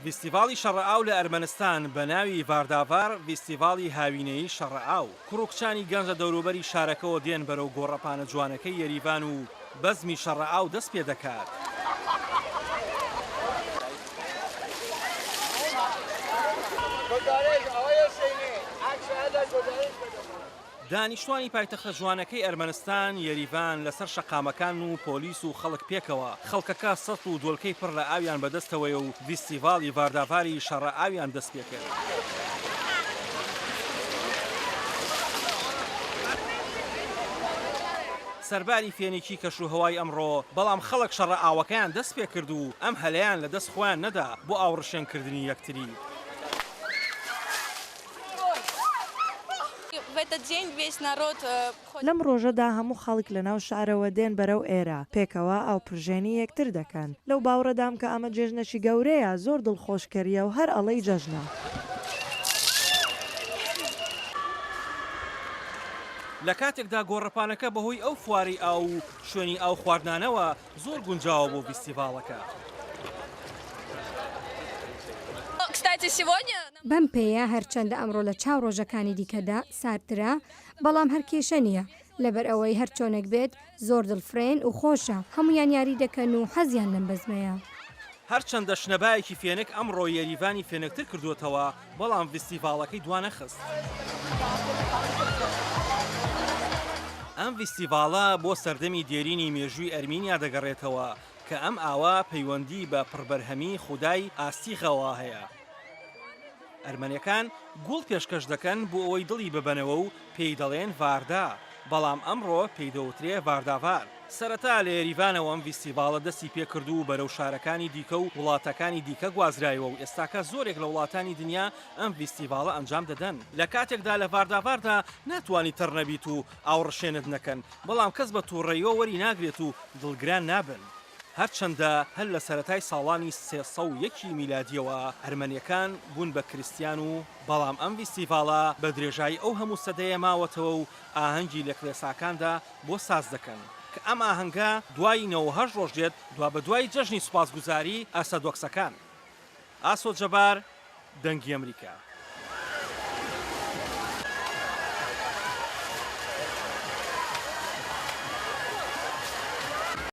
فیستیڤاڵی شەڕەئاو لە ئەرمەنستان بە ناوی ڤارداڤار فیستیڤاڵی هاوینەیی شەڕەئاو کوڕکچانی گەنجە دەوروبەری شارەکەەوە دێن بەرەو گۆڕەپانە جوانەکەی یەریڤان و بەزمی شەڕەئاو دەست پێ دەکات. دانیشتوانی پایتەختە جوانەکەی ئەرمەنستان یەریڤان لەسەر شەقامەکان و پۆلیس و خەڵک پێکەوە خەڵکەکە سەد و دۆلکەی پڕ لە ئاویان بەدەستەوەی و فیستیڤاڵی ڤارداڤاری شەڕەئاویان دەست پێ کرد. سەرباری فێنێکی کەشوهەوای ئەمڕۆ بەڵام خەڵک شەڕەئاوەکەیان دەست پێ کرد و ئەم هەلەیان لە دەست خۆیان نەدا بۆ ئاوڕشێنکردنی یەکتری. لەم ڕۆژەدا هەموو خەڵک لە ناو شارەوە دێن بەرەو ئێرە پێکەوە ئەو پرژێنی یەکتر دەکەن لەو باوڕەدام کە ئەمە جێژنەشی گەورەیە زۆر دڵخۆشکەریە و هەر ئەڵەی جەژنە. لە کاتێکدا گۆڕەپانەکە بەهۆی ئەو فواری ئاو و شوێنی ئاو خواردنانەوە زۆر گونجاوە بۆ فیستیڤاڵەکە. بەم پێەیە هەرچەندە ئەمڕۆ لە چاو ڕۆژەکانی دیکەدا ساردترە بەڵام هەر کێشە نییە لەبەر ئەوەی هەر چۆنێک بێت زۆر دڵفرێن و خۆشە هەمویان یاری دەکەن و حەزیان لەم بەزمەیە. هەرچەندە شنەبایەکی فێنک ئەمڕۆ یەریڤانی فێنکتر کردوتەوە بەڵام فیستیڤاڵەکەی دوانەخست. ئەم فیستیڤاڵە بۆ سەردەمی دێرینی مێژووی ئەرمینیا دەگەڕێتەوە کە ئەم ئاوا پەیوەندی بە پڕبەرهەمی خودای ئاستیغەوە هەیە. ئەرمەنیەکان گوڵ پێشکەش دەکەن بۆ ئەوەی دڵی ببەنەوە و پێی دەڵێن ڤاردا بەڵام ئەمڕۆ پێی دەوترێ ڤارداڤار. سەرەتا لە یەریڤانەوە ئەم فیستیڤاڵە دەستی پێکرد و بەرەو شارەکانی دیکە و وڵاتەکانی دیکە گوازرایەوە و ئێستاکە زۆرێک لە وڵاتانی دنیا ئەم فیستیڤاڵە ئەنجام دەدەن. لە کاتێکدا لە ڤارداڤاردا ناتوانی تەڕنەبیت و ئاوڕشێنت نەکەن بەڵام کەس بە تووڕێیەوە وەری ناگرێت و دڵگران نابن. هەرچەندە هەر لە سەرەتای ساڵانی 301 میلادیەوە ئەرمەنیەکان بوون بە کریستیان و بەڵام ئەم فیستیڤاڵە بە درێژایی ئەو هەموو سەدەیە ماوەتەوە و ئاهەنگی لە کڵێساکاندا بۆ ساز دەکەن کە ئەم ئاهەنگە دوای 98 ڕۆژ دێت دوا بە دوای جەژنی سوپاسگوزاری ئاسەدۆکسەکان. ئاسۆ جەبار، دەنگی ئەمریکا.